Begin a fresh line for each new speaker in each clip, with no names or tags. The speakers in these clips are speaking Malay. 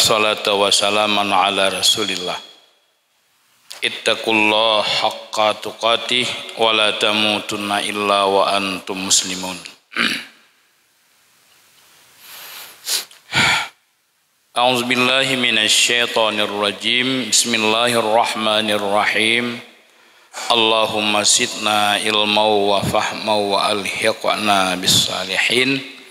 wassalatu wassalaman ala rasulillah. Ittaqullah haqqa tuqatih wa la tamutunna illa wa antum muslimun. A'udzu billahi minasy syaithanir rajim. Bismillahirrahmanirrahim. Allahumma zidna ilman wa fahman wa alhiqna bis salihin.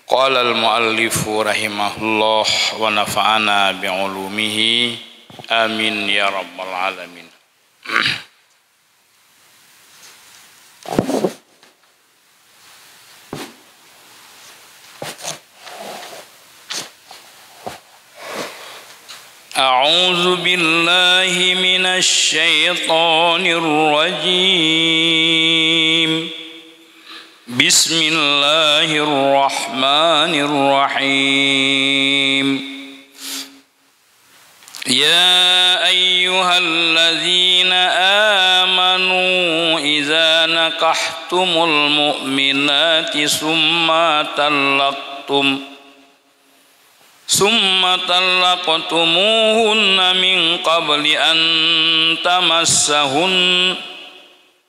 Qala al-muallifu rahimahullah wa nafa'ana bi ulumihi. Amin ya rabbal alamin. A'udzu billahi minasy syaithanir rajim. Bismillahirrahmanirrahim. Ya ayyuhalladzina amanu idza nakahtumul mu'minati summa talaqtumuhunna min qabli an tamassahun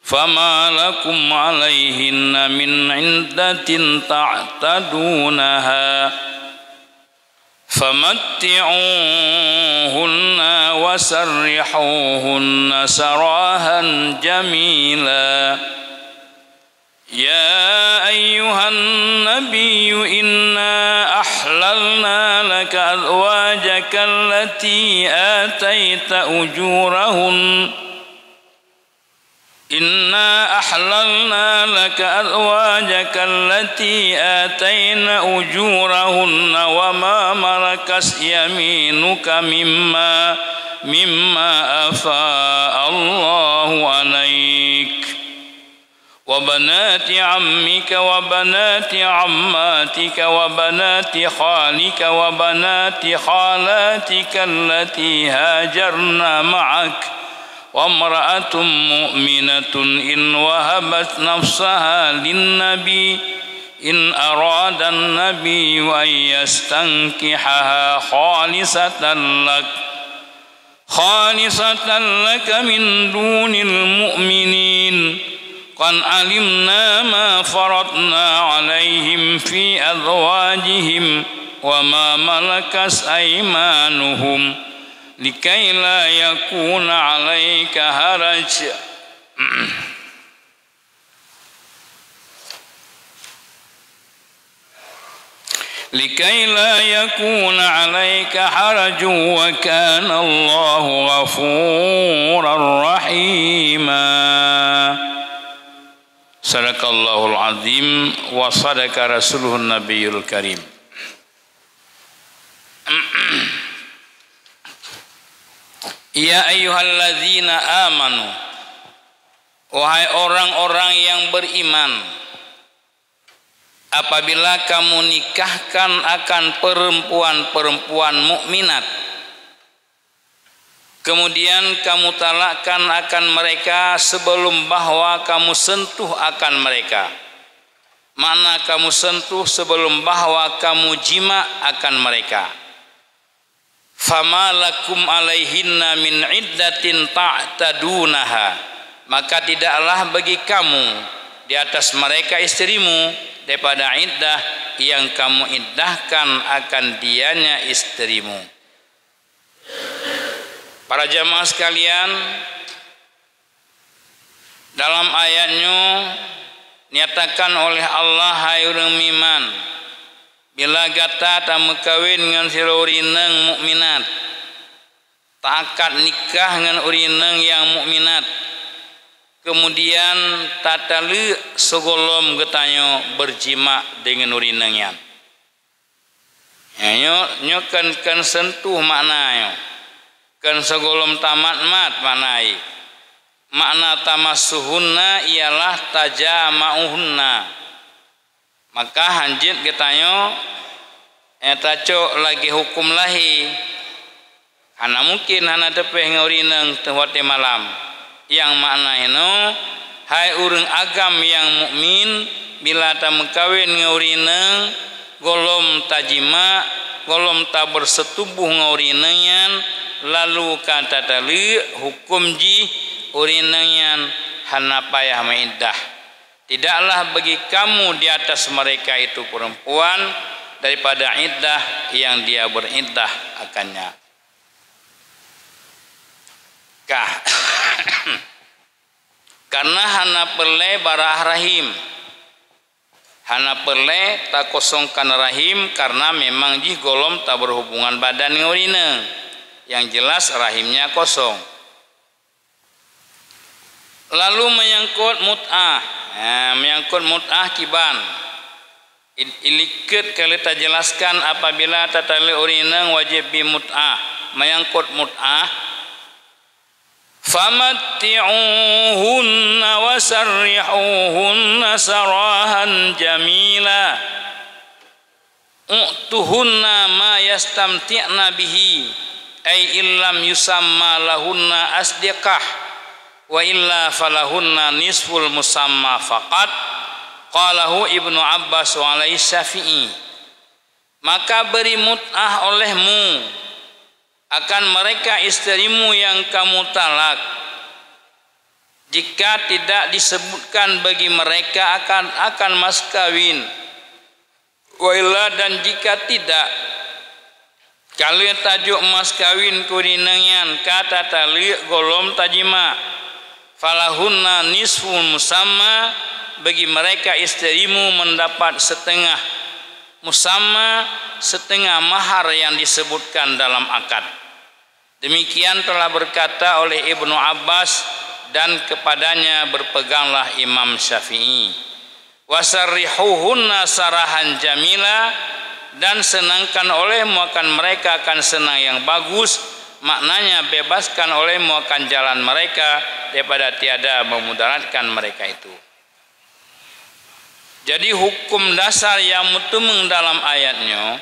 fama lakum alaihinna min iddatin ta'tadunaha famatti'uhunna wasarrihuhunna sarahan jamila. Ya ayyuhan nabiyyu inna ahlalna laka azwajaka allati ataita ujurahun wa ma malakas yaminuka mimma afa Allahu alaik wa banati ammika wa banati ammatika wa banati khalika wa banati khalatika allati hajarna ma'ak wa imra'atun mu'minatun in wahabat nafsaha lin-nabi in arada an-nabi wa yastankihaha khalisatan laka min dunil mu'minin. Qad alimna ma faradna alaihim fi azwajihim wa ma malakas aymanuhum likai la yakuna alaika haraj. Likai la yakuna alaika haraju wa kana Allahu ghafurar rahima. Sadaqallahul azim wa sadaqa rasuluhun nabiyul karim. Ya ayyuhalladzina amanu, wahai orang-orang yang beriman, apabila kamu nikahkan akan perempuan-perempuan mukminat, kemudian kamu talakkan akan mereka sebelum bahwa kamu sentuh akan mereka. Mana kamu sentuh sebelum bahwa kamu jima akan mereka. Fama lakum alaihinna min iddatin ta'tadunaha, maka tidaklah bagi kamu di atas mereka istrimu daripada iddah yang kamu iddahkan akan dianya istrimu. Para jamaah sekalian, dalam ayatnya nyatakan oleh Allah, hai urang miman, bila gata tamu kawin dengan sira urineng mukminat, takat nikah dengan urineng yang mukminat, kemudian tatalu segolom getanyo berjima dengan urinengnya. Nyo kan sentuh maknanya. Kan segolom tamat mat manai. Makna tamassuhunna ialah tajama'uhunna. Maka hanjit getanyo eta cok lagi hukum lahi. Hana mungkin hana tepeh ngaurineng tewate malam. Yang maknanya hai urang agam yang mukmin bila ta mekawin ngaurineng golom tajima golom ta bersetubuh ngaurinengan lalu kata tali hukum ji urinengan hana payah maidah. Tidaklah bagi kamu di atas mereka itu perempuan daripada iddah yang dia beriddah akannya. Karena hana perle barah rahim, hana perle tak kosongkan rahim karena memang jih golom tak berhubungan badan ngurine, yang jelas rahimnya kosong. Lalu menyangkut mut'ah, menyangkut mut'ah kiban. Ilikut kalau tak jelaskan apabila tatali urine wajib bi mut'ah, menyangkut mut'ah. Famatti'uhunna wasarrihuhunna sarahan jamila. U'tuhunna ma yastamti'na bihi ay illam yusamma lahunna asdiqah wa illa falahunna nisful musamma faqat qalahu Ibnu Abbas wa alaihi Syafi'i. Maka beri mut'ah olehmu akan mereka istrimu yang kamu talak jika tidak disebutkan bagi mereka akan mas kawin, wa illa dan jika tidak kalau tajuk mas kawin kurinangan kata tali golom tajima falahunna nisful musamma, bagi mereka istrimu mendapat setengah musamma, setengah mahar yang disebutkan dalam akad. Demikian telah berkata oleh Ibnu Abbas dan kepadanya berpeganglah Imam Syafi'i. Wasarrihuhunna sarahan jamila, dan senangkan olehmu akan mereka akan senang yang bagus, maknanya bebaskan olehmu akan jalan mereka daripada tiada memudaratkan mereka itu. Jadi hukum dasar yang mutumeng dalam ayatnya,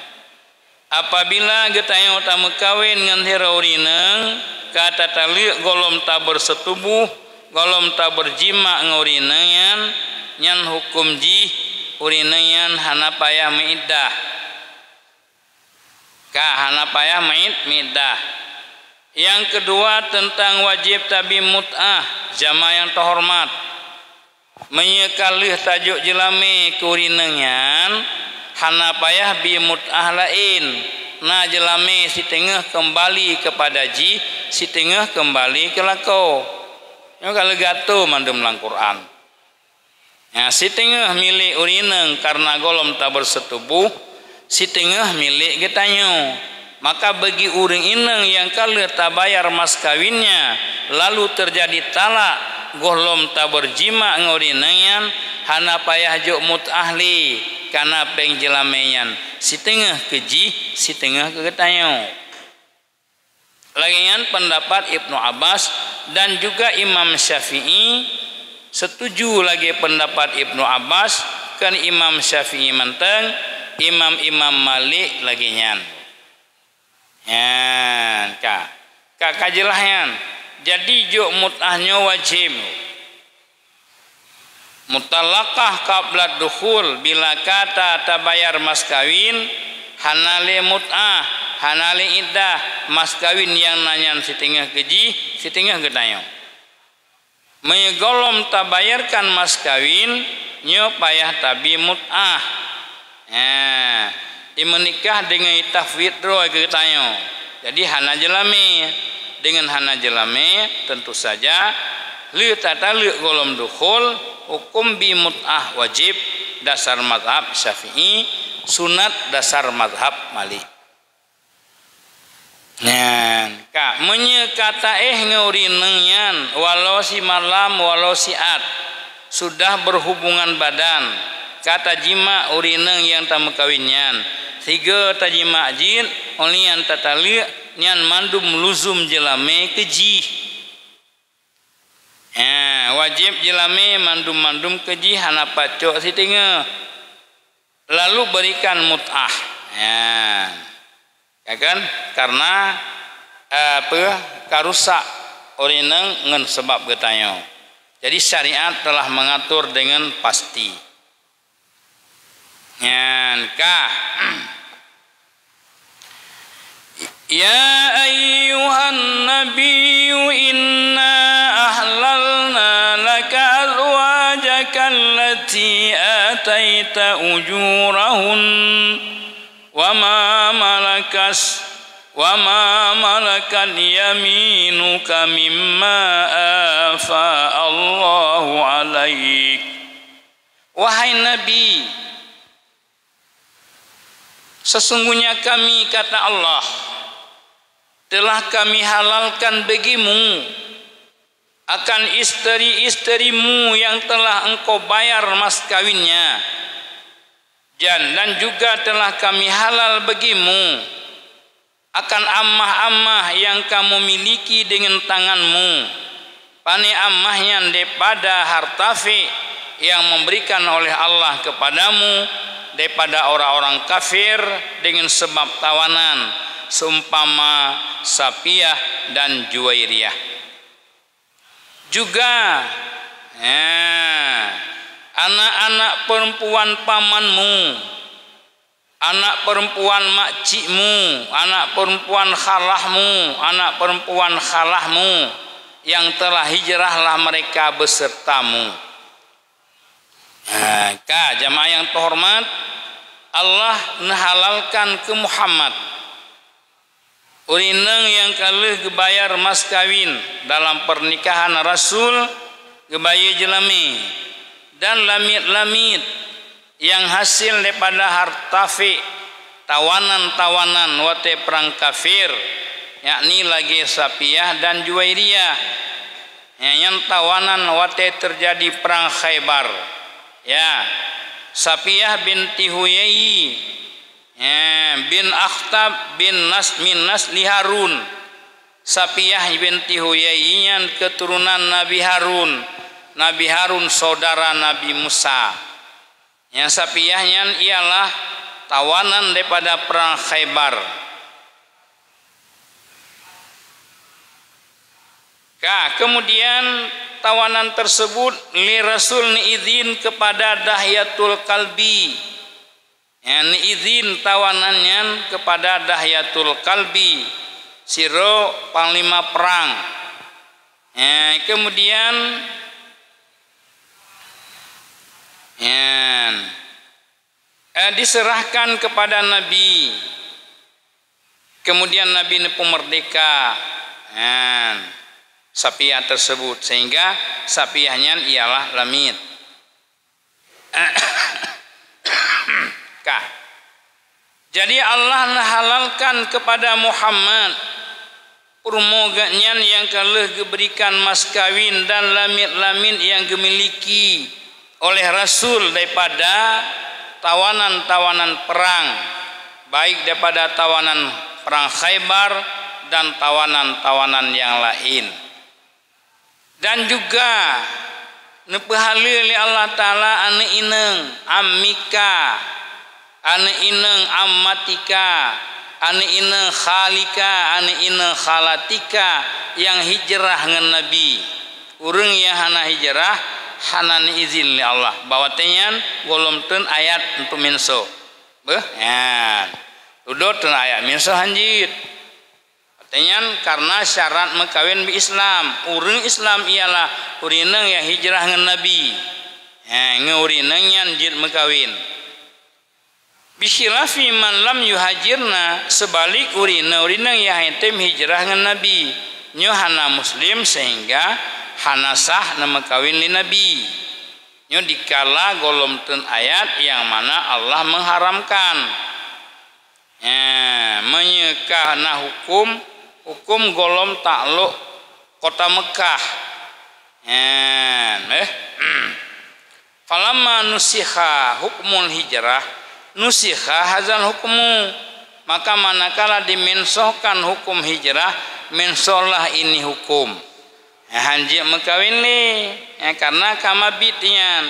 apabila getanya utama kawin dengan hiraurineng kata tali golom tak bersetubuh, golom tak berjima ngaurinengan nyan hukum ji urinengan hana payah maidah. Hana payah maidah. Yang kedua tentang wajib tabi mut'ah jamaah yang terhormat. Menyekalih tajuk jelame kurinengan hana payah bi mut'ah lain. Na jelame si tengah kembali kepada ji, si tengah kembali ke lako. Yang kalau gato mandum lang Quran. Ya, si tengah milik urineng karena golom tak bersetubuh, si tengah milik getanyo. Maka bagi uring ineng yang kalau tak bayar mas kawinnya, lalu terjadi talak, golom tak berjima ngurinengan, hana payah juk mut'ahli karena pengjelameyan si tengah keji, si tengah kegetanyo. Lagian pendapat Ibnu Abbas dan juga Imam Syafi'i setuju lagi pendapat Ibnu Abbas kan Imam Syafi'i menteng, Imam Malik lagi nyan. Yan kak jelahyan. Jadi juk mut'ahnya wajib. Mutalaqah qabla dukhul, bila kata tabayar mas kawin hanale mut'ah, hanale iddah, mas kawin yang nanyan setengah keji, setengah gedayo. Menyegolom tabayarkan mas kawin nyo payah tabi mut'ah. Menikah dengan tafwid roh gedayo. Jadi hana jelame, dengan hana jelame tentu saja li tata li golom dukhul hukum bi mut'ah wajib dasar mazhab Syafi'i, sunat dasar mazhab Malik. Kak menyekata ngeurinengan walau si malam walau siat sudah berhubungan badan kata jima urineng yang tamu kawinyan tiga tajima jin olian tatali nyan mandum luzum jelame keji. Wajib jelame mandum keji hana pacok si tengah. Lalu berikan mut'ah. Ya kan? Karena karusak orineng ngen sebab getanyo. Jadi syariat telah mengatur dengan pasti. Ya ayyuhan nabiyyu inna ahlalna laka azwajaka allati ataita ujurahun wa ma malakat yaminuka mimma afa Allahu alaik. Wahai Nabi, sesungguhnya kami, kata Allah, telah kami halalkan bagimu akan istri-istrimu yang telah engkau bayar mas kawinnya, dan juga telah kami halal bagimu akan ammah-ammah yang kamu miliki dengan tanganmu, pane ammahnya daripada harta yang memberikan oleh Allah kepadamu daripada orang-orang kafir dengan sebab tawanan, seumpama Safiyah dan Juwairiyah. Juga anak-anak perempuan pamanmu, anak perempuan makcikmu, anak perempuan khalahmu yang telah hijrahlah mereka besertamu. Jamaah yang terhormat, Allah menghalalkan ke Muhammad urineng yang kalih gebayar mas kawin dalam pernikahan Rasul gebaya jelami dan lamit-lamit yang hasil daripada harta tawanan-tawanan wate perang kafir, yakni lagi Safiyah dan Juwairiyah, yang tawanan wate terjadi perang Khaybar. Ya, Safiyah binti Huyai bin Akhtab bin Nasli Harun. Safiyah binti Huyai yang keturunan Nabi Harun. Nabi Harun saudara Nabi Musa. Yang Safiyahnya ialah tawanan daripada perang Khaybar. Kemudian tawanan tersebut li Rasul izin kepada Dahyatul Kalbi. Izin tawanannya kepada Dahyatul Kalbi, siro panglima perang. Kemudian diserahkan kepada Nabi. Kemudian Nabi ini pemerdeka Safiyah tersebut, sehingga Safiyahnya ialah lamit. Jadi Allah halalkan kepada Muhammad permogannya yang kalih diberikan mas kawin dan lamit-lamit yang dimiliki oleh Rasul daripada tawanan-tawanan perang, baik daripada tawanan perang Khaybar dan tawanan-tawanan yang lain. Dan juga nepahalil Allah Ta'ala ane ineng ammika, ane ineng ammatika, ane ineng khalika, ane ineng khalatika yang hijrah dengan Nabi. Urang yang hana hijrah hanan izin li Allah. Bawa tenyan golomten ayat untuk minso. Udot ayat minso hanjit. Tenyan karena syarat mekawin bi Islam. Urang Islam ialah urineng yang hijrah dengan Nabi. Ngeurineng yang jid mekawin. Bishilafi man lam yuhajirna, sebalik urineng yang hitam hijrah dengan Nabi. Nyo hana muslim sehingga hana sah nama kawin li Nabi. Nyo dikala golomten ayat yang mana Allah mengharamkan. Menyekah na hukum golom takluk kota Mekah. Falamma nusikha hukmul hijrah, nusikha hazal hukmu, maka manakala dimensohkan hukum hijrah, mensolah ini hukum. Hanji mekawin li, karena kama bitian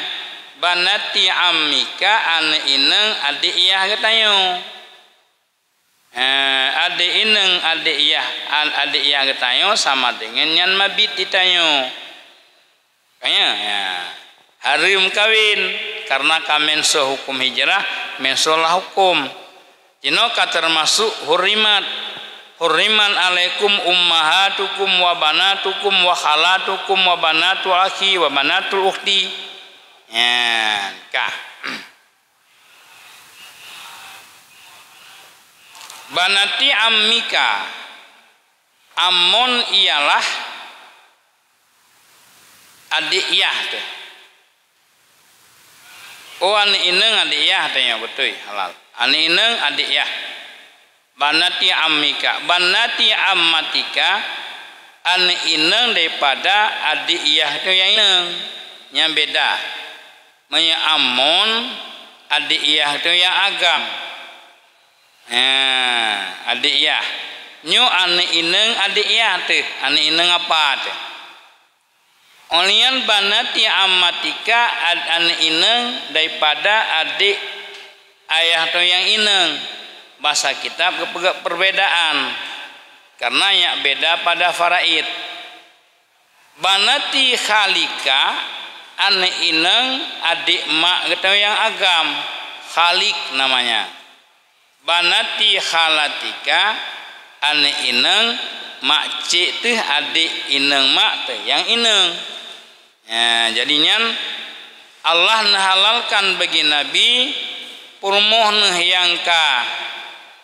banati ammika ane ineng adik iyah katayo. Adik ineng adik iyah katayo sama dengan yang mabit ditayo. Kayaknya harim kawin karena kamenso hukum hijrah, mensolah hukum. Jinoka termasuk hurimat hurriman alaikum ummahatukum wa banatukum wa khalatukum wa banatu akhi wa banatul ukhti. Ya, kah. Banati ammika, ammon ialah adik iyah teh. Oh ani ineng adik iyah teh ya betul halal. Ani ineng adik iyah. Banati ammika, banati ammatika, ani ineng daripada adik iyah itu yang ineng, yang beda. Manya ammon adik iyah itu yang agam. Adik iyah. Nyu ane ineng adik iyah teh, ane ineng apa teh? Olian banati ammatika ane ineng daripada adik ayah tu yang ineng. Bahasa kitab perbedaan karena yang beda pada faraid. Banati khalika ane ineng adik mak gitu yang agam, khalik namanya. Banati khalatika ane ineng mak cik tu adik ineng mak tu yang ineng. Ya, jadinya Allah halalkan bagi Nabi purmoh yang ka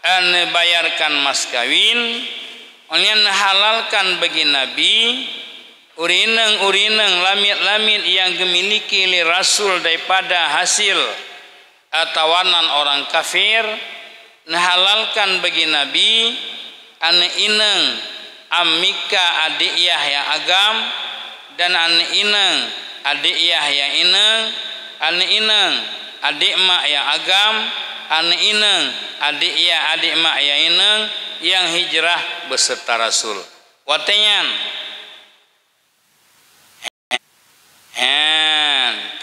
ane bayarkan mas kawin. Oleh halalkan bagi Nabi urineng lamit yang dimiliki oleh Rasul daripada hasil tawanan orang kafir. Halalkan bagi Nabi ane ineng ammika adik iyah yang agam dan ane ineng adik iyah yang ineng, ane ineng adik mak yang agam, ane ineng adik iyah adik mak yang ineng yang hijrah beserta Rasul. Watenyan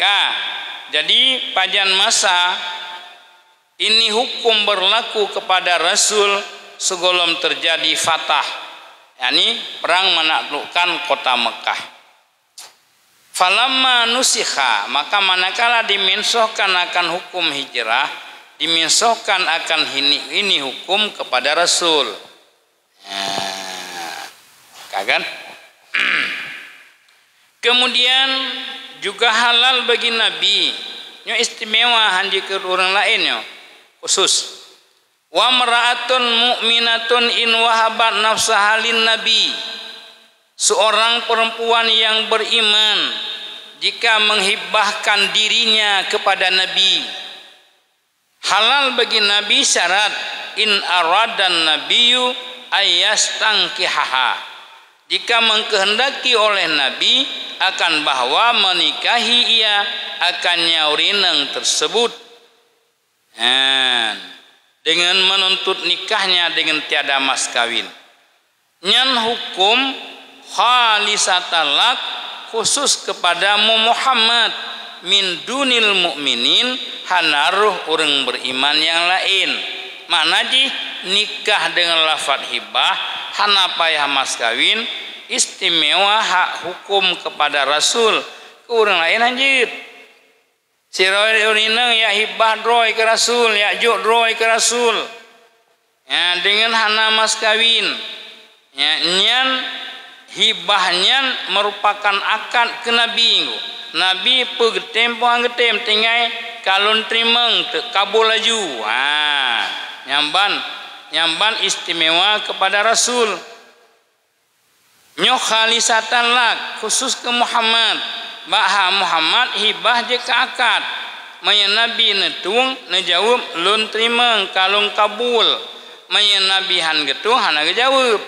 kah. Jadi pajan masa ini hukum berlaku kepada Rasul sebelum terjadi fatah, yakni perang menaklukkan kota Mekah. Falamma nusikha, maka manakala dimensohkan akan hukum hijrah, dimensohkan akan ini hukum kepada Rasul. Kagan? Kemudian juga halal bagi Nabi, nyo istimewa handi ke orang lainnya. Khusus wa mar'atun mu'minatun in wahabat nafsaha lin nabi, seorang perempuan yang beriman jika menghibahkan dirinya kepada Nabi. Halal bagi Nabi syarat in aradan nabiyyu ayastangkihaha, jika mengkehendaki oleh Nabi akan bahwa menikahi ia akan nyaurineng tersebut dengan menuntut nikahnya dengan tiada mas kawin. Nyan hukum khalisatalak khusus kepadamu Muhammad min dunil mukminin hanaruh orang beriman yang lain. Makna ji nikah dengan lafaz hibah hana payah mas kawin, istimewa hak hukum kepada Rasul ke orang lain anjir. Si urineng ya hibah droy ke Rasul, ya juk droy ke Rasul. Ya, dengan hana mas kawin. Ya, nyan hibahnya merupakan akad ke Nabi. Nabi pegetem panggetem tinggai kalun trimeng kabul laju. Nyamban istimewa kepada Rasul. Nyo khalisatan lak khusus ke Muhammad. Baha Muhammad hibah je ke akad. Maya Nabi netung nejawab lun trimeng kalung kabul. Maya Nabi han getu hana gejawab.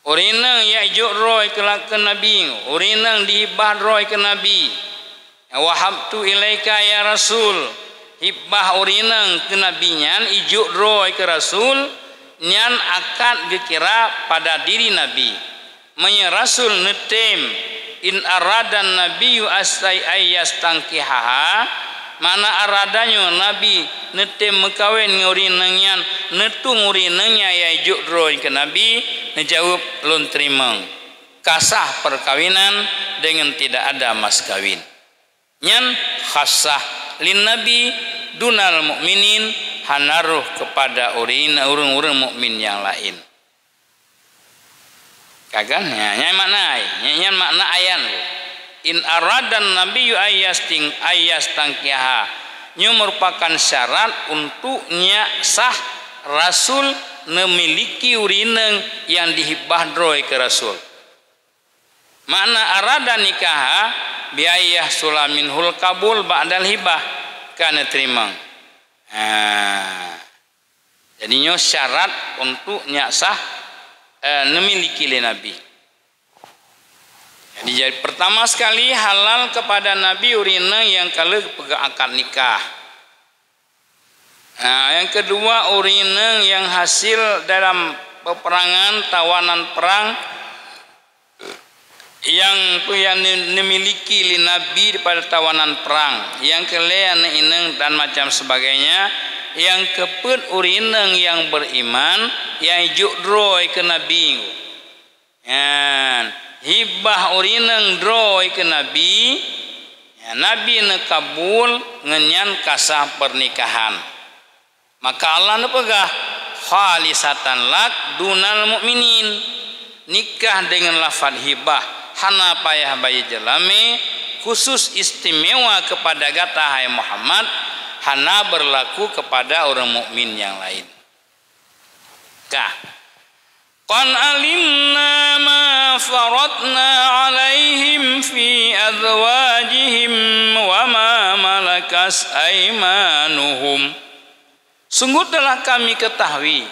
Urineng ya juk roy ke Nabi. Urineng dihibah roy ke Nabi. Wahabtu ilaika ya Rasul. Hibah urineng ke Nabi nyan ijuk roy ke Rasul. Nyan akad gekira pada diri Nabi. Maya Rasul netem in aradan nabiyyu astai ayastangkihaha, mana aradanyo Nabi netem mekawin ngurinengnya netung urinengnya ya ijuk roy ke Nabi nejawab lun trimeng kasah perkawinan dengan tidak ada mas kawin. Nyan khasah lin Nabi dunal mukminin hanaruh kepada urang-urang mukmin yang lain. Kagan nya makna ayan. In aradan nabiyyu ayastangkiha. Nya merupakan syarat untuknya sah rasul memiliki urineng yang dihibah droy ke rasul. Makna arada nikaha biayah sulaminhul kabul ba'dal hibah kana terima. Jadinya syarat untuknya sah memiliki li nabi. Jadi pertama sekali halal kepada Nabi urina yang kalau pegang akad nikah. Yang kedua urina yang hasil dalam peperangan tawanan perang yang dimiliki li Nabi pada tawanan perang. Yang kelima ineng dan macam sebagainya. Yang keput urina yang beriman yang judroi ke Nabi. Hibah urineng droi ke Nabi ya, Nabi nekabul ngenyan kasah pernikahan, maka Allah nepegah khalisatan lak dunal mukminin, nikah dengan lafaz hibah hana payah bayi jelame khusus istimewa kepada gata hai Muhammad, hana berlaku kepada orang mukmin yang lain. Qad alimna ma faradna alaihim fi azwajihim wa ma malakas aymanuhum. Sungguh telah kami ketahui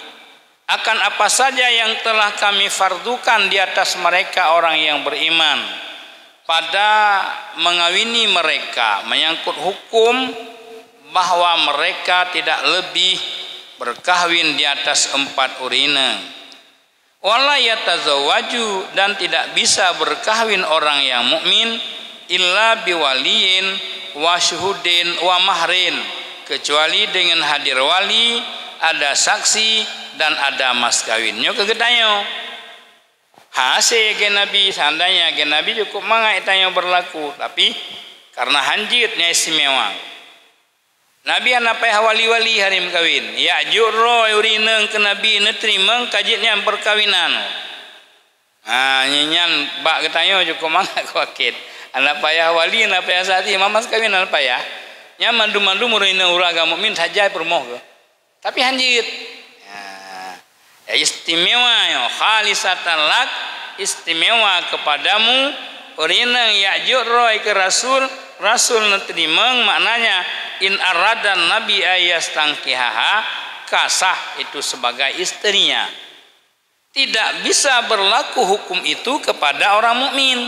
akan apa saja yang telah kami fardukan di atas mereka orang yang beriman pada mengawini mereka, menyangkut hukum bahwa mereka tidak lebih berkahwin di atas 4 urina. Wala yatazawwaju dan tidak bisa berkahwin orang yang mukmin illa biwaliyin wa syuhudin wa mahrin, kecuali dengan hadir wali, ada saksi dan ada mas kawinnya kegedayo. Hase ke Nabi seandainya ke Nabi cukup mangai tanya berlaku, tapi karena hanjitnya istimewa. Nabi anak payah wali-wali harim kawin. Ya jurro urineng ke Nabi neterima kajitnya perkawinan. Nyenyan bak ketanya cukup mangak wakit. Anak payah wali, anak payah sati, mamas kawin anak payah. Nya mandu-mandu urineng uraga mukmin saja permoh ke. Tapi hanjit. Ya istimewa ya khalisatan lak, istimewa kepadamu urineng ya jurro ke Rasul neterima maknanya in aradan nabi ayastangkihaha, kasah itu sebagai istrinya. Tidak bisa berlaku hukum itu kepada orang mukmin.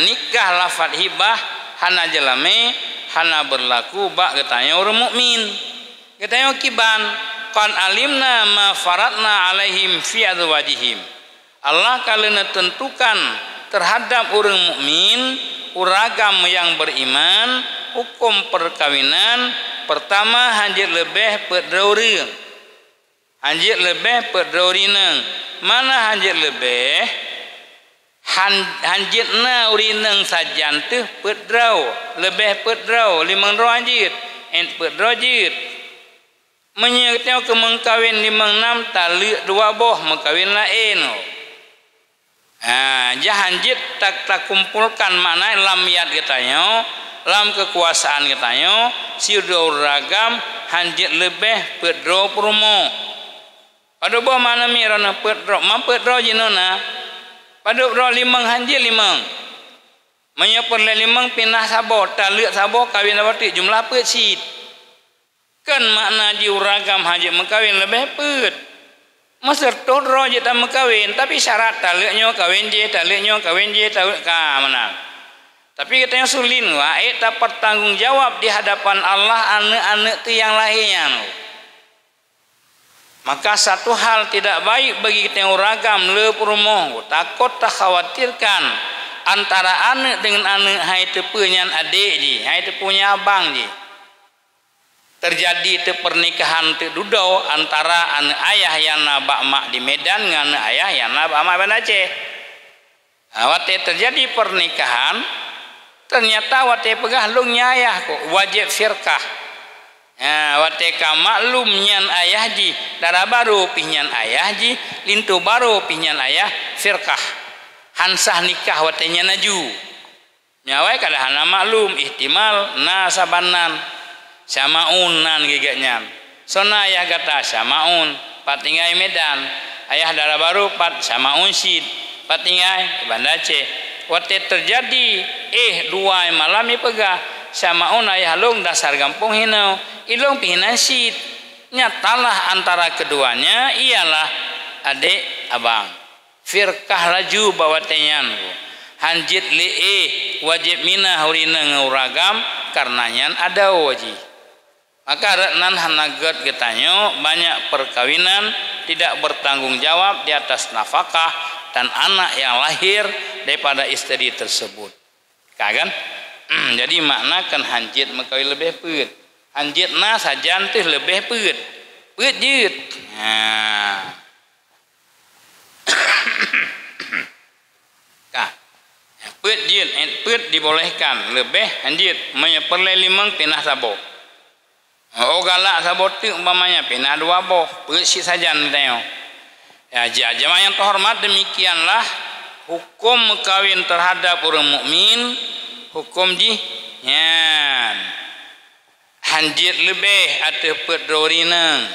Nikah lafaz hibah hana jelame hana berlaku bak getanya orang mukmin. Getanya kiban qad alimna ma faradna alaihim fi azwajihim. Allah kalau tentukan terhadap orang mukmin uragam yang beriman hukum perkawinan pertama hanjit lebih pedraurin, hanjit lebih pedraurineng. Mana hanjit lebih hanjitna urineng sajan tuh pedrau lebih pedrau limang roh hanjit pedrau jit menyertanya ke mengkawin 56 tali 2 boh mengkawin lain. Jahanjit tak kumpulkan makna lam yad katanya, lam kekuasaan katanya, siudah ragam hanjit lebih pedro promo. Pada bawah mana mirana pedro, pedro jinona. Pada bawah 5 hanjit 5. Menyapun 5 pinah sabo, taliak sabo kawin awati jumlah pecit. Kan makna diuragam hanjit mengkawin lebih pet. Masa todro je tak mengkawin, tapi syarat taliknya kawin je, taliknya kawin je, talik mana. Tapi katanya sulin wae tak bertanggung jawab di hadapan Allah anak-anak tu yang lahirnya. Maka satu hal tidak baik bagi kita yang ragam le perumoh, takut tak khawatirkan antara anak dengan anak hai tu punya adik je, hai tu punya abang je. Terjadi itu pernikahan itu dudau antara anak ayah yang nabak mak di Medan dengan anak ayah yang nabak mak di Aceh. Waktu terjadi pernikahan, ternyata waktu pegah lungnya ayah kok wajib firkah. Wateka maklum nyan ayah ji dara baru pinyan ayah ji lintu baru pinyan ayah firqah hansah nikah watenya naju nyawai kadahana maklum ihtimal na sabanan samaunan giganya sona ayah kata samaun patingai Medan ayah dara baru pat samaun sid patingai Banda Aceh wate terjadi dua malam pegah samaun ayah long dasar gampung hinau ilong pinasid nyatalah antara keduanya ialah adik abang firqah laju bawa tenyan hanjit li wajib mina hurina nguragam karenanya ada wajib maka reknan hanagat getanyo banyak perkawinan tidak bertanggung jawab di atas nafkah dan anak yang lahir daripada istri tersebut kan jadi maknakan hanjit mengkawin lebih peut anjitna sajan teh lebih peut jeut peut jeut peut dibolehkan lebih anjit menyeperle limang pinah sabo galak sabo tu umpamanya pinah 2 boh peut si sajan teo ya jamaah yang terhormat demikianlah hukum kawin terhadap orang mukmin hukum nyan hanjit lebih atau pedorina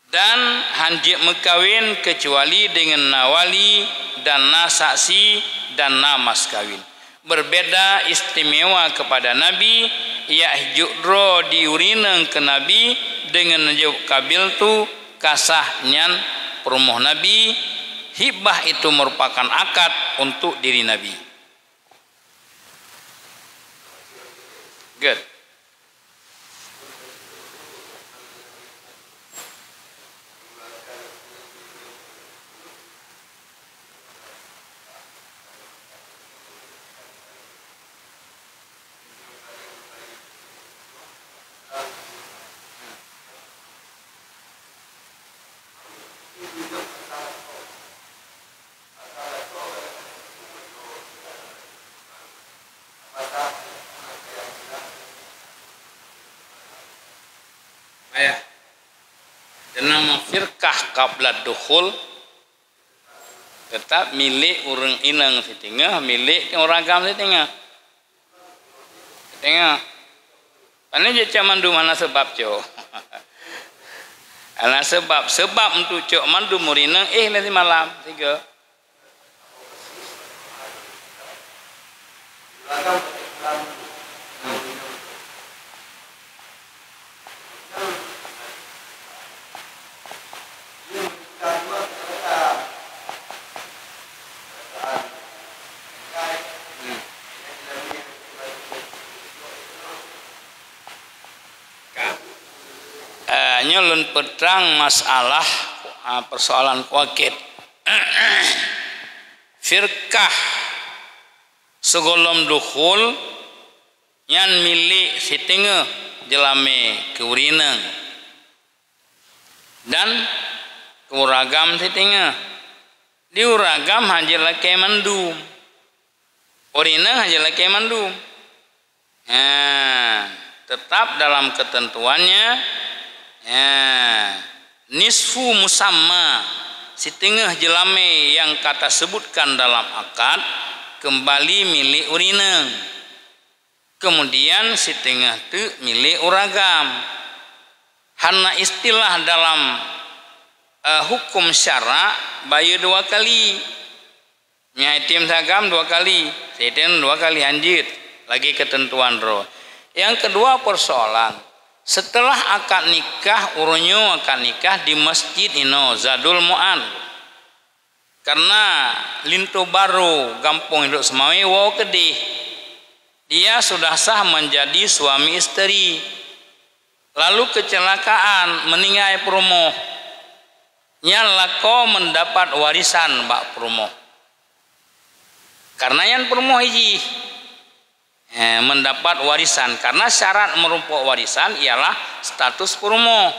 dan hanjit mekawin kecuali dengan nawali dan nasaksi dan namas kawin berbeda istimewa kepada Nabi ya judro diurina ke Nabi dengan kabil tu kasahnya perumuh Nabi hibah itu merupakan akad untuk diri Nabi good. Nama firqah qabla dukhul tetap milik orang inang setingah milik orang agam setingah Pane je mandu mana sebab cok ana sebab untuk cok mandu murina nanti malam 3 nyolon petrang masalah persoalan wakit firqah segolom dukhul yang milik setengah jelame keurinang dan keuragam setengah diuragam haji laki mandum orina haji laki mandum tetap dalam ketentuannya nisfu musamma setengah jelame yang kata sebutkan dalam akad kembali milik urinang kemudian setengah tu milik uragam hana istilah dalam hukum syara bayu 2 kali nyaitim sagam 2 kali setengah 2 kali anjir lagi ketentuan roh yang kedua persoalan setelah akad nikah urunyo akad nikah di masjid ino Zadul Mu'an karena lintu baru gampung hidup semawi wow kedih dia sudah sah menjadi suami istri lalu kecelakaan meninggal perumoh nyalako mendapat warisan bak perumoh karena yang perumoh hiji mendapat warisan karena syarat merumpuk warisan ialah status perumoh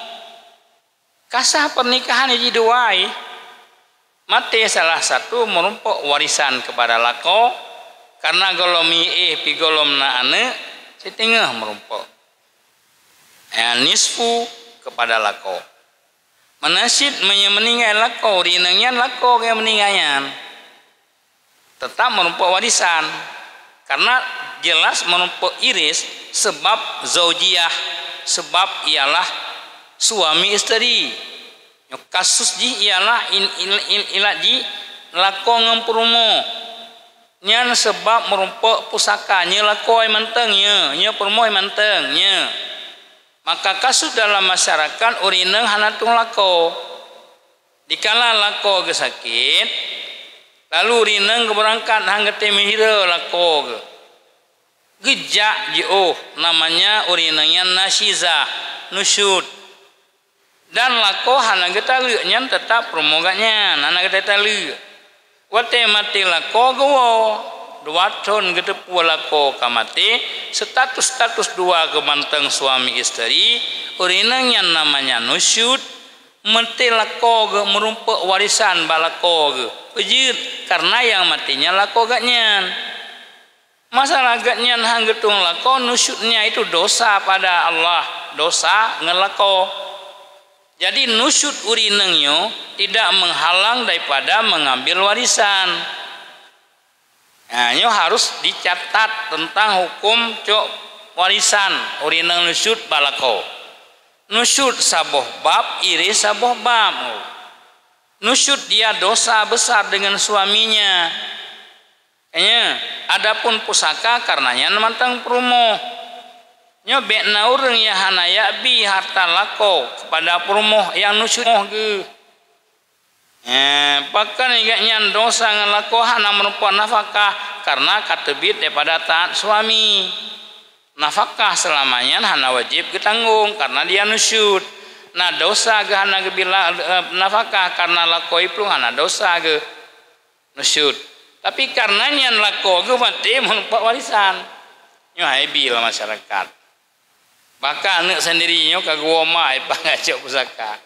kasah pernikahan hiji duai mate salah satu merumpuk warisan kepada lako karena golomi pigolom na ane setengah merumpuk nisfu kepada lako. Menasid meninggal lako, rinengnya lako yang meninggalnya tetap merupakan warisan karena jelas merupakan iris sebab zaujiah, sebab ialah suami istri. Kasus ji ialah ilaji lako ngempurumo nyan sebab merupakan pusakanya lako yang mantengnya nya perumo yang mantengnya. Maka kasus dalam masyarakat urineng hanatung lako dikala lako ge sakit lalu urineng berangkat hangga temihira lako gejak jio namanya urinengnya nasizah nusyud dan lako hana getalu nyan tetap promoganya hana getalu wate mati lako gowo dua ton gedepu lako kamati status dua gemanteng suami istri urineng yang namanya nusyud mati lako ge merumpak warisan balako ge pejir karena yang matinya lako gaknyan. Masalah gaknyan hanggetung lako nusyudnya itu dosa pada Allah, dosa ngelako. Jadi nusyud urinengnya tidak menghalang daripada mengambil warisan. Nah, nyo harus dicatat tentang hukum cok warisan urineng nusyud balako. Nusyud saboh bab, iris saboh bab. Nusyud dia dosa besar dengan suaminya. Adapun pusaka karenanya mantang perumoh. Nyobek naureng ya hanaya bi harta lako kepada perumoh yang nusyud ge. Pakan igaknya dosa ngelako hana merupakan nafkah karena katebit daripada taat suami. Nafkah selamanya hana wajib ditanggung karena dia nusyud. Nah dosa ge hana ge bila nafkah karena lako itu hana dosa ge nusyud. Tapi karena nyan lako ge mati merupakan warisan. Nyo haibi lah masyarakat. Bahkan anak sendirinya kagak oma ipang ngajak pusaka.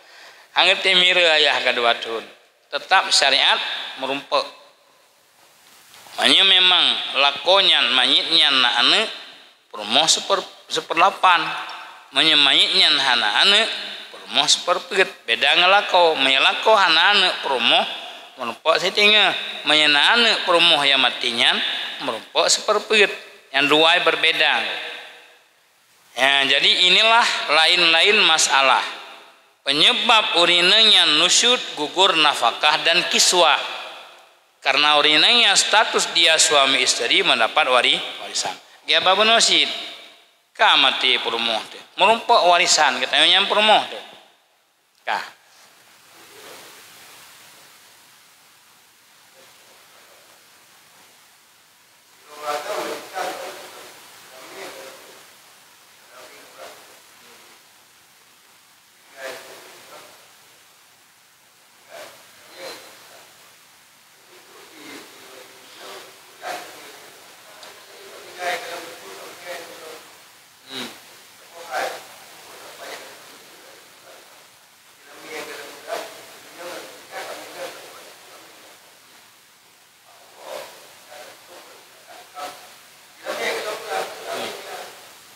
Hangat temira ayah kadua tun. Tetap syariat merumpak. Makanya memang lakonyan mayitnya na ane permoh seperlapan. Makanya mayitnya hana ane permoh seperpet. Beda ngelako. Menyelako hana ane permoh merumpak setengah. Makanya ane permoh yang matinya merumpak seperpet. Yang dua berbeda. Ya, jadi inilah lain-lain masalah. Penyebab urinenya nusyud, gugur nafkah dan kiswah. Karena urinenya status dia suami istri mendapat warisan. Dia babu nusyid. Kamati perumoh tu. Merumpak warisan katanya yang perumoh tu. Kah.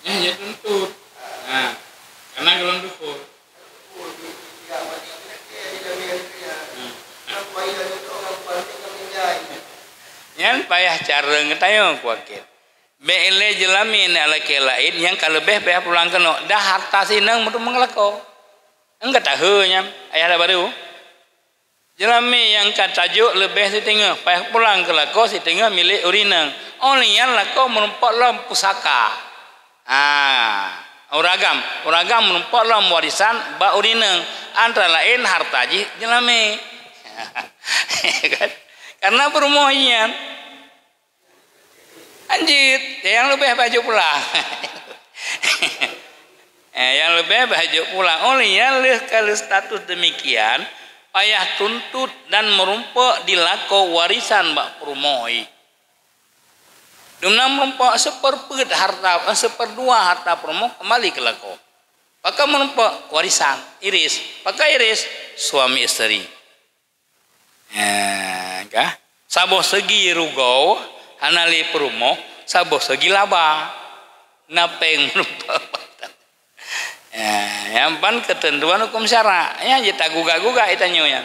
Ya tuntut. Nah, karena gelon dukur. Yang payah cara ngetayo kuakit. Bele jelamin ala lain yang kalebeh payah pulang keno. Dah harta sinang mutu mengelako. Enggak tahu nyam. Ayah dah baru. Jelami yang katajuk lebih setengah. Payah pulang ke lako setengah milik urinang. Only yang lako merumpak dalam pusaka. Uragam menumpuk dalam warisan ba urineng antara lain harta jelame. Karena perumohian anjit yang lebih baju pulang. Yang lebih baju pulang oleh yang kalau status demikian payah tuntut dan merumpuk dilako warisan bak perumohi. Dengan merumpak seperpet harta, seperdua harta perumoh kembali ke lako. Pakai merumpak warisan, iris. Pakai iris suami istri. Kah? Saboh segi rugau, hanali perumoh, saboh segi laba. Napeng merumpak. Yang pan ketentuan hukum syara ya kita gugah-gugah itu nya.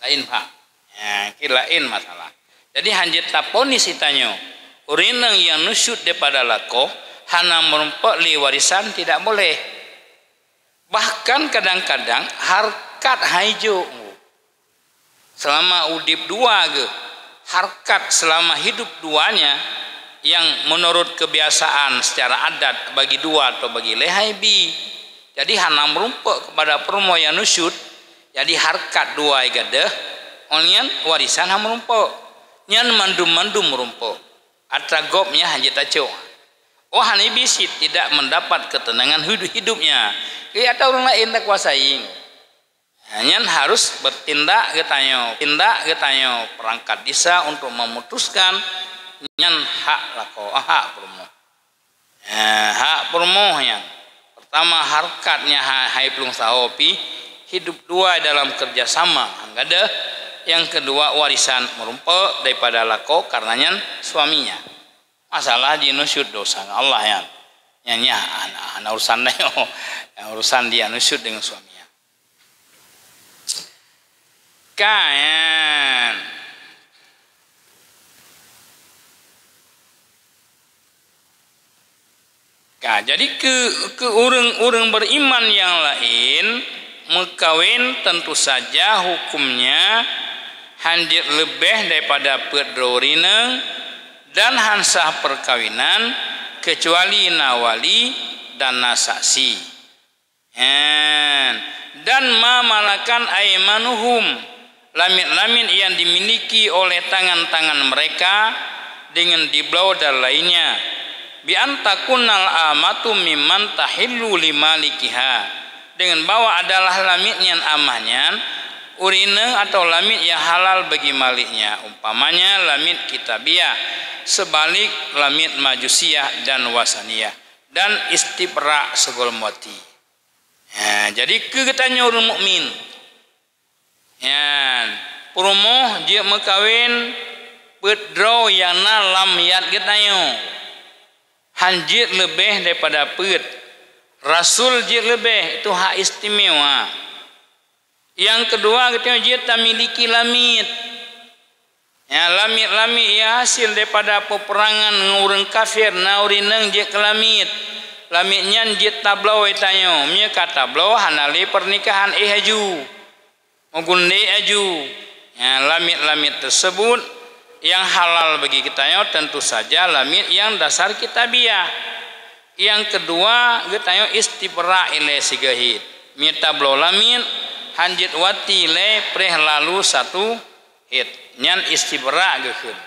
Lain Pak. Ya, kilain masalah. Jadi hanjit taponis itanyo. Urineng yang nusyut daripada lako hana merumpok li warisan tidak boleh. Bahkan kadang-kadang harkat haijo. Selama udip dua ge, harkat selama hidup duanya yang menurut kebiasaan secara adat bagi dua atau bagi lehaibi. Jadi hana merumpok kepada permo yang nusyut. Jadi harkat dua gade, onyan warisan hana merumpok. Nyan mandum-mandum merumpok. Atragopnya hanya taco. Oh hanibisi tidak mendapat ketenangan hidupnya. Ia tahu orang lain tak kuasai. Nyan harus bertindak getanyo perangkat desa untuk memutuskan nyan hak lako hak permo. Hak permo yang pertama harkatnya hai pelung sahopi hidup dua dalam kerjasama. Enggak ada. Yang kedua warisan merumpok daripada lako karenanya suaminya. Masalah di nusyud dosa Allah ya. Nyanya anak urusan urusan dia nusyud dengan suaminya. Kain. Jadi ke orang beriman yang lain mekawin tentu saja hukumnya hanjir lebih daripada pedrorineng dan hansah perkawinan kecuali nawali dan nasaksi. Dan ma malakan aimanuhum lamit-lamit yang dimiliki oleh tangan-tangan mereka dengan diblau dan lainnya bi antakunnal amatu mimman tahillu limalikiha dengan bahwa adalah lamit yang amahnya urine atau lamit yang halal bagi maliknya, umpamanya lamit kitabiah, sebalik lamit majusiyah dan wasaniyah dan istibra segol mati. Jadi kegetanya orang mukmin. Purumoh dia mekawin pedro yang lam yat getanyo. Hanjir lebih daripada ped. Rasul jir lebih itu hak istimewa. Yang kedua kita jir tak miliki lamit. Lamit ya hasil daripada peperangan orang kafir naurineng jir ke lamit. Lamitnya jir tablau itanyo. Mia kata tablau hanali pernikahan haju. Mugunde haju. Lamit-lamit tersebut yang halal bagi kita tentu saja lamit yang dasar kitabiah. Yang kedua getanyo istibra ile sigahid mita blolamin hanjit wati le preh lalu satu hit nyan istibra gekeun.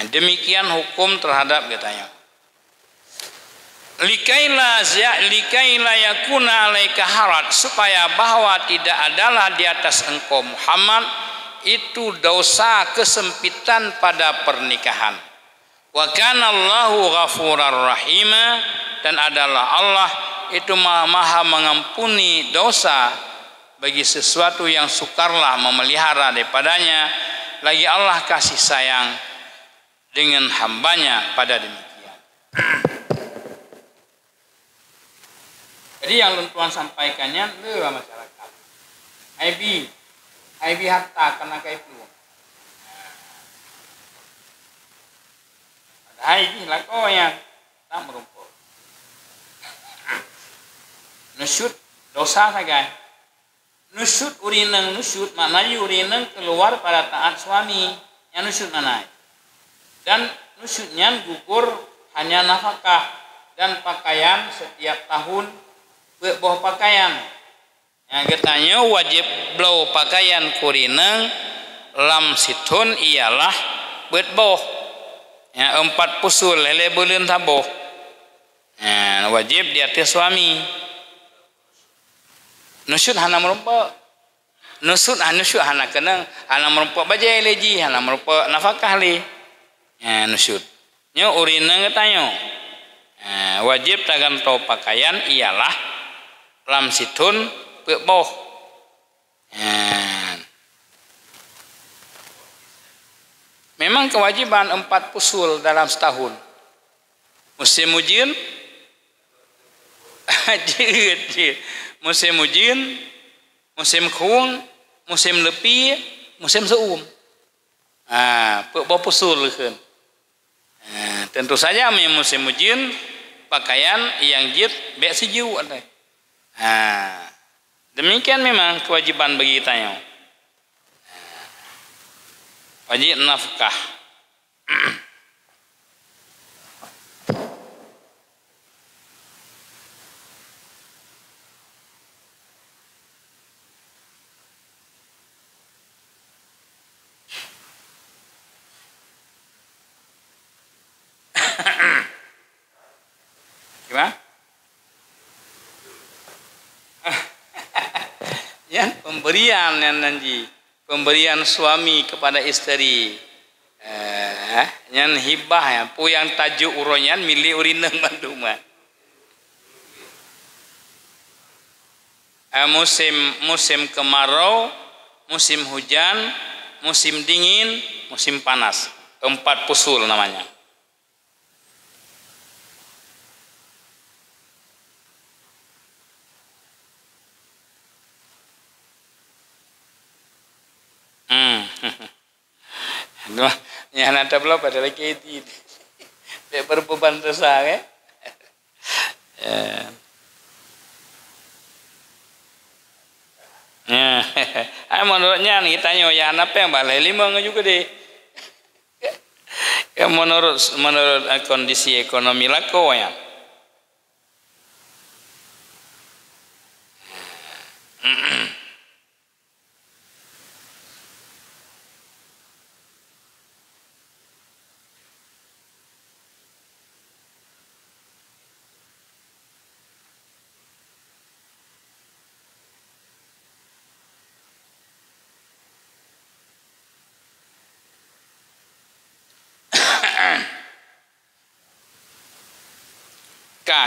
Demikian hukum terhadap getanyo. Likaila yakuna alaika harat supaya bahwa tidak adalah di atas engkau Muhammad itu dosa kesempitan pada pernikahan. Wa kana Allahu ghafurar rahima dan adalah Allah itu maha mengampuni dosa bagi sesuatu yang sukarlah memelihara daripadanya, lagi Allah kasih sayang dengan hambanya pada demikian. Jadi yang Tuhan sampaikannya ke masyarakat. IB harta kena kaitu. Ini lako yang tak merumput. Nusyut dosa saja. Nusyut urineng nusyut maknanya urineng keluar pada taat suami. Yang nusyut mana? Dan nusyutnya gugur hanya nafkah dan pakaian setiap tahun beuh pakaian. Yang katanya wajib blau pakaian kurineng lam situn ialah beuh 4 pusul lele beuleun taboh. Wajib di atas suami. Nusyut hana merumpok. Nusyut hana kenang, hana merumpok bajai leji, hana merumpok nafkah li. Nusyut. Nyo urina getanyo. Wajib taganto pakaian ialah lam situn beuh. Memang kewajiban 4 fusul dalam setahun. Musim hujan, musim hujan, musim kering, musim lepi, musim seum. Berpusul kan. Tentu saja musim hujan pakaian yang jit bek sejuk ada. Demikian memang kewajiban bagi kita yang wajib nafkah. Gimana? Ya, pemberian yang nanti, pemberian suami kepada istri, yang hibah ya, pu yang tajuk uronyan milik urineng banduma. Musim kemarau, musim hujan, musim dingin, musim panas. 4 fusul namanya. Ya nada belum pada lagi itu. Berbeban dosa kan? Menurutnya nih tanya ya apa yang balai 5 juga deh. Ya menurut kondisi ekonomi lako ya.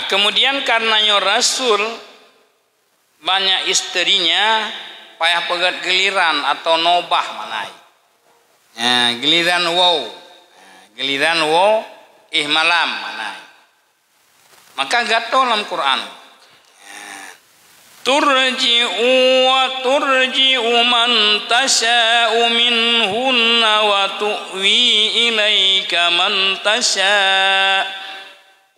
Kemudian karenanya Rasul banyak istrinya payah pegat giliran atau nobah manai. Giliran ihmalam manai. Maka gato dalam Quran. Turji'u man tasha'u minhunna wa tu'wi ilaika man tasha'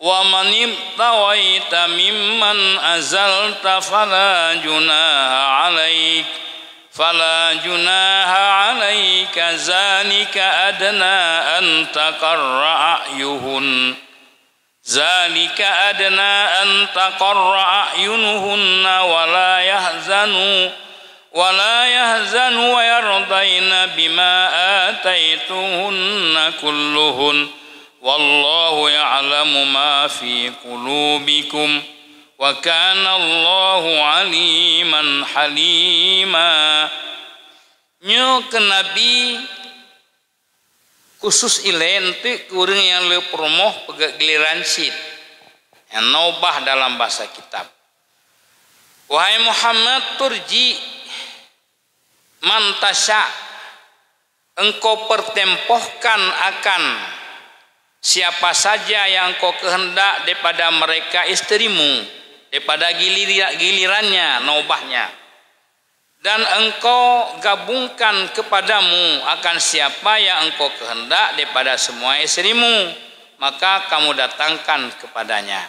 wa man ibtawaita mimman azalta fala junaha alaika zalika adna an taqarra a'yunuhunna wala yahzanu wa yardaina bima ataituhunna kulluhun wallahu ya'lamu ma fi qulubikum wa kana Allahu aliman halima. Nyo ke Nabi khusus ilente kurang yang le promoh pegat giliran sid yang naubah dalam bahasa kitab. Wahai Muhammad, turji man tasya, engkau pertempohkan akan siapa saja yang kau kehendak daripada mereka istrimu, daripada gilirannya, naubahnya. Dan engkau gabungkan kepadamu akan siapa yang engkau kehendak daripada semua istrimu, maka kamu datangkan kepadanya.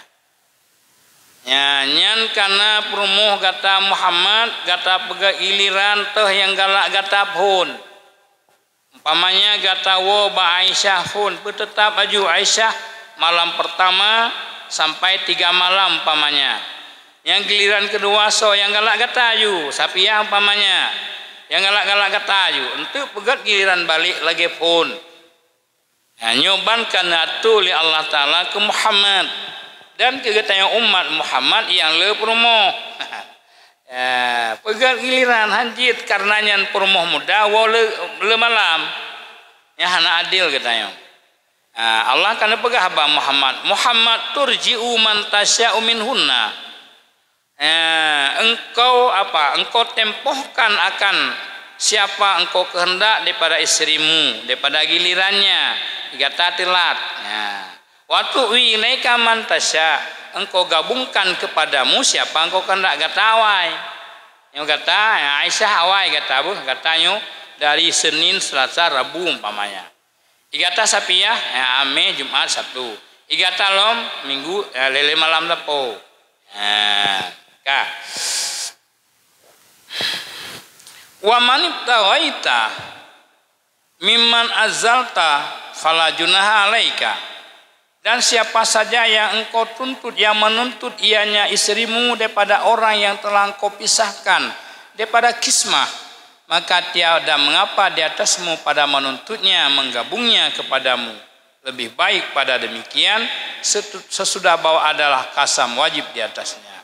Nyanyan karena perumuh kata Muhammad, kata pega giliran teh yang galak kata pun. Umpamanya gata wo ba Aisyah pun tetap aju Aisyah malam pertama sampai 3 malam umpamanya. Yang giliran kedua so yang galak gata aju Sapiah umpamanya. Yang galak gata aju untuk pegat giliran balik lagi pun. Nyoban kana tu li Allah Taala ke Muhammad dan ke katanya umat Muhammad yang le promo. Pegang giliran hanjit karenanya permoh muda le malam ya hana adil katanya. Allah kana pegah ba Muhammad turji'u man tasya'u minhunna. Engkau tempohkan akan siapa engkau kehendak daripada istrimu, daripada gilirannya, kata telat. Waktu ilaika man tasya, engkau gabungkan kepadamu siapa engkau kehendak, kata awai. Yang kata Aisyah awai kata bu, katanya dari Senin, Selasa, Rabu umpamanya. Igata Sapiah, Ame, Jumat, Sabtu. Igata Lom, Minggu, lele malam tapo. Kak. Wa man ibtaghaita mimman azalta fala junaha alaika. Dan siapa saja yang engkau tuntut, yang menuntut ianya istrimu daripada orang yang telah engkau pisahkan daripada kismah, maka tiada mengapa di atasmu pada menuntutnya, menggabungnya kepadamu. Lebih baik pada demikian sesudah bahwa adalah kasam wajib di atasnya.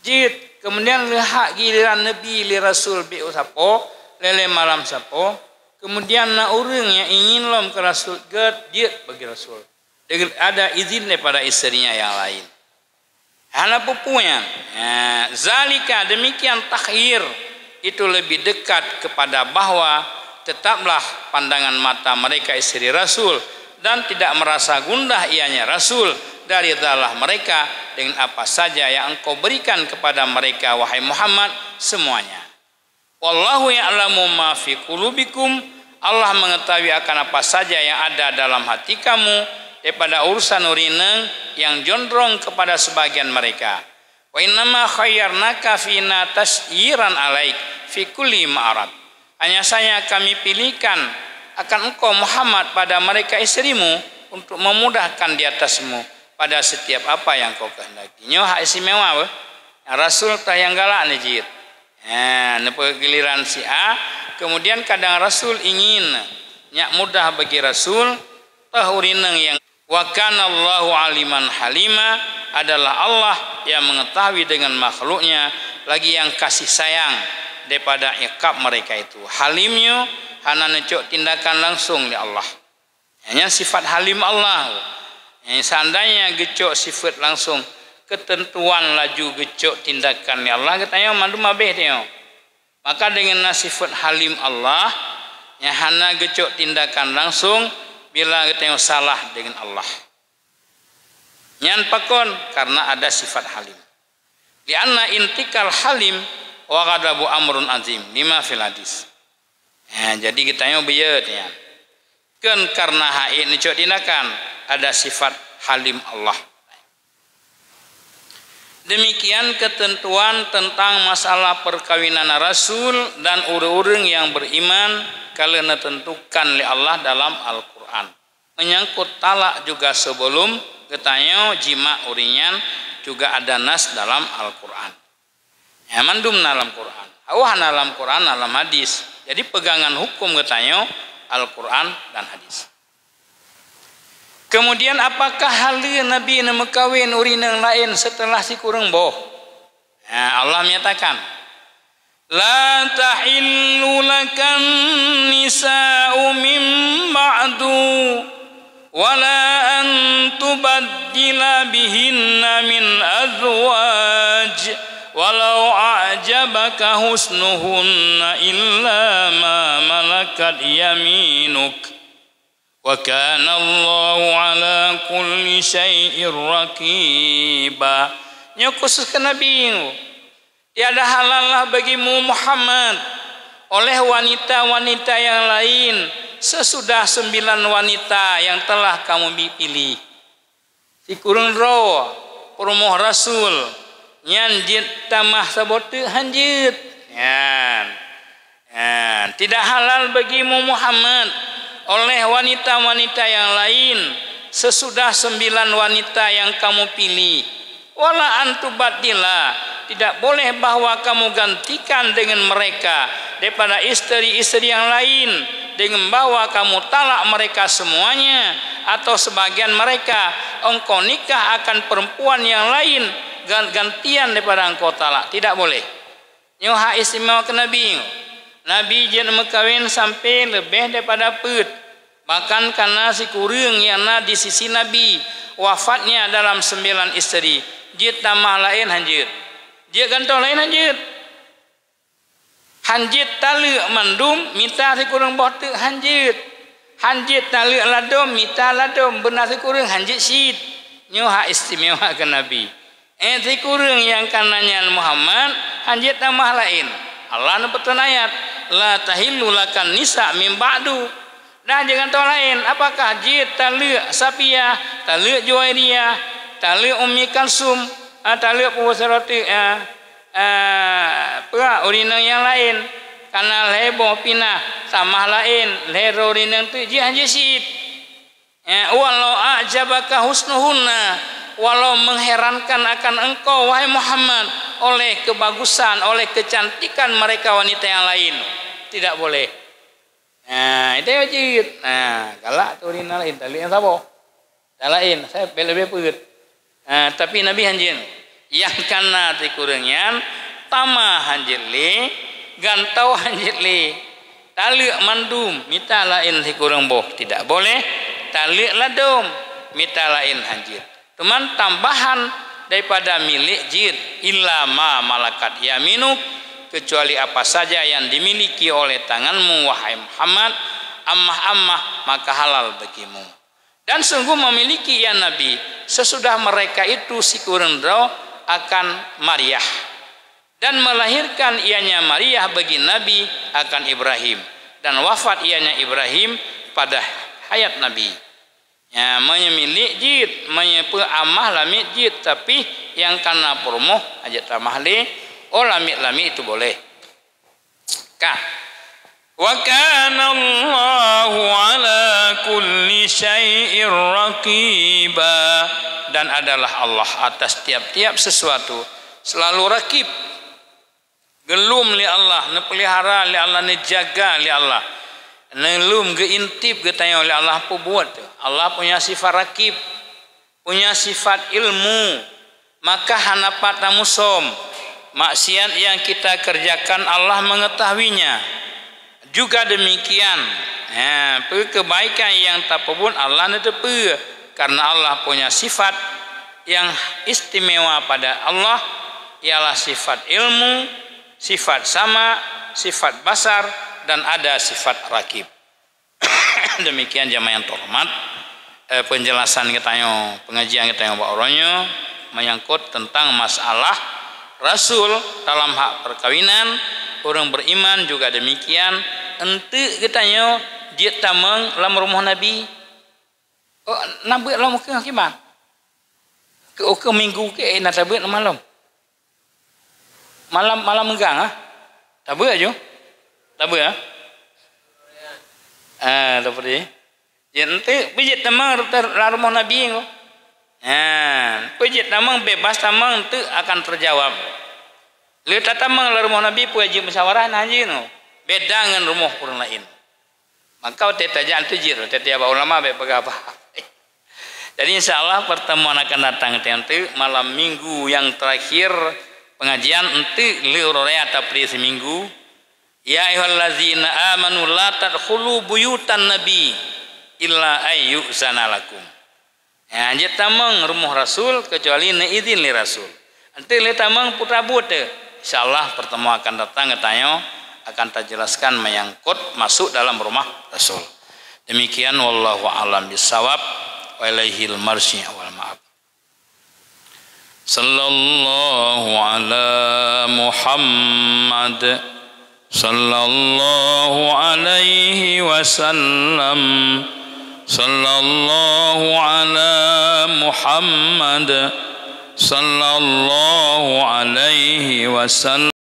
Jid, kemudian lihat giliran Nabi li Rasul bi sapo, lele malam sapo, kemudian na orang yang ingin lom ke Rasul ged jid bagi Rasul. Ada izin daripada istrinya yang lain. Hana pupunya. Zalika demikian takhir itu lebih dekat kepada bahwa tetaplah pandangan mata mereka istri Rasul dan tidak merasa gundah ianya Rasul dari dalah mereka dengan apa saja yang engkau berikan kepada mereka wahai Muhammad semuanya. Wallahu ya'lamu ma fi qulubikum, Allah mengetahui akan apa saja yang ada dalam hati kamu daripada urusan urineng yang condong kepada sebagian mereka. Wa innama khayyarnaka fina tasyiran alaik fi kulli ma'arad. Hanya saja kami pilihkan akan engkau Muhammad pada mereka istrimu untuk memudahkan di atasmu pada setiap apa yang kau kehendaki. Nyo hak istimewa apa? Rasul tah yang galak ni jid. Nepa giliran si A, kemudian kadang Rasul ingin nyak mudah bagi Rasul tah urineng yang wa kana Allahu aliman halima, adalah Allah yang mengetahui dengan makhluknya lagi yang kasih sayang daripada iqab mereka itu. Halimnya hana necok tindakan langsung di Allah. Hanya sifat halim Allah. Yang seandainya gecok sifat langsung ketentuan laju gecok tindakan di Allah katanya mandu mabeh dia. Maka dengan sifat halim Allah yang hana gecok tindakan langsung bila kita salah dengan Allah. Nyan pakon karena ada sifat halim. Lianna intikal halim wa ghadabu amrun azim lima fil hadis. Jadi kita yang biar ya. Kan karena haid ni cok tindakan ada sifat halim Allah. Demikian ketentuan tentang masalah perkawinan Rasul dan orang-orang yang beriman kalau tentukan oleh Allah dalam Al-Quran. Menyangkut talak juga sebelum ketanya jima urinyan juga ada nas dalam Al-Quran. Ya mandum dalam Quran. Awah dalam Quran dalam hadis. Jadi pegangan hukum ketanya Al-Quran dan hadis. Kemudian apakah hal Nabi nak kawin urinang lain setelah si kurang boh? Allah menyatakan la tahillu lakan nisa'u min ba'du wala an tubaddila bihinna min azwaj walau a'jabaka husnuhunna illa ma malakat yaminuk wa kana Allahu ala kulli syai'ir raqiba. Nya khusus ke Nabi tiada halal bagimu Muhammad oleh wanita-wanita yang lain sesudah 9 wanita yang telah kamu pilih. Si kurang roh perumoh Rasul nyanjit tamah sabote hanjit. Tidak halal bagimu Muhammad oleh wanita-wanita yang lain sesudah 9 wanita yang kamu pilih. Wala antubadila, tidak boleh bahwa kamu gantikan dengan mereka daripada istri-istri yang lain dengan bahwa kamu talak mereka semuanya atau sebagian mereka engkau nikah akan perempuan yang lain gantian daripada engkau talak. Tidak boleh. Nyo hak istimewa ke Nabi. Nabi jangan mekawin sampai lebih daripada put. Bahkan karena si kurang yang di sisi Nabi wafatnya dalam 9 istri. Jid tamah lain hanjir. Jid gantong lain hanjir. hanjit taluk mandum mita sekurang boh tu hanjit taluk ladom mita ladom benar sekurang hanjit syid nyo hak istimewa ke Nabi sekurang yang kananya Muhammad hanjit tambah lain Allah nepetun ayat la tahillu lakan nisa min ba'du dan jangan tahu lain apakah jid taluk Safiyah taluk Juwairiyah taluk Ummi Kalsum taluk Puwasarati urinang yang lain karena lebo pinah tamah lain lero urinang tu hanjit syid walau a'jabaka husnuhunna walau mengherankan akan engkau wahai Muhammad oleh kebagusan, oleh kecantikan mereka wanita yang lain tidak boleh. Nah itu wajib. Nah galak tu urina lain tali yang sabo tak lain saya lebih peut. Tapi Nabi hanjin yang kana ti kurangnya tama hanjit li gantau hanjit li taluk mandum mita lain ti kurang boh tidak boleh taluk ladom mita lain hanjit. Teman tambahan daripada milik jid illa ma malakat yaminuk kecuali apa saja yang dimiliki oleh tanganmu wahai Muhammad ammah maka halal bagimu. Dan sungguh memiliki ya Nabi sesudah mereka itu si kurendro akan Maryah dan melahirkan ianya Maryah bagi Nabi akan Ibrahim dan wafat ianya Ibrahim pada hayat Nabi. Ya, menyemilik jid, menyepe amah lamit jid, tapi yang karena promoh aja tamah le, lamit itu boleh. Kah? Wa kana Allahu ala kulli syai'ir raqiba dan adalah Allah atas tiap-tiap sesuatu selalu rakib. Gelum li Allah, nepelihara li Allah, nejaga li Allah. Nelum geintip getanya oleh Allah apa buat tu. Allah punya sifat rakib, punya sifat ilmu. Maka hanapat tamusom maksiat yang kita kerjakan Allah mengetahuinya. Juga demikian, kebaikan yang tak pun Allah netepe karena Allah punya sifat yang istimewa pada Allah ialah sifat ilmu, sifat sama, sifat basar dan ada sifat rakib. Demikian jamaah yang terhormat, penjelasan kita pengajian kita Pak Oronyo menyangkut tentang masalah Rasul dalam hak perkawinan. Orang beriman juga demikian. Ente kita dia tamang dalam rumah Nabi. Oh, nabi dalam ke akibat. Ke minggu ke nak tabut malam. Malam menggang tabut aja. Tabut seperti ya ente pijit tamang dalam rumah Nabi ko. Pijit tamang bebas tamang ente akan terjawab. Lihat tamang dalam rumah Nabi wajib musyawarah nanti no. Beda dengan rumah orang lain. Maka teta jangan tujir, teta ulama apa. Jadi insyaallah pertemuan akan datang nanti malam minggu yang terakhir pengajian nanti liurorea tapri seminggu. Ya ayyuhallazina amanu la tadkhulu buyutan nabi illa ayyuzana lakum. Ya anjir tamang rumah Rasul kecuali neizin li Rasul. Nanti li tamang putra bute. Insyaallah pertemuan akan datang tanya akan terjelaskan menyangkut masuk dalam rumah Rasul. Demikian wallahu a'lam bissawab wa ilaihil marsyi wal ma'ab. Sallallahu ala Muhammad sallallahu alaihi wasallam. Sallallahu ala Muhammad sallallahu alaihi wasallam.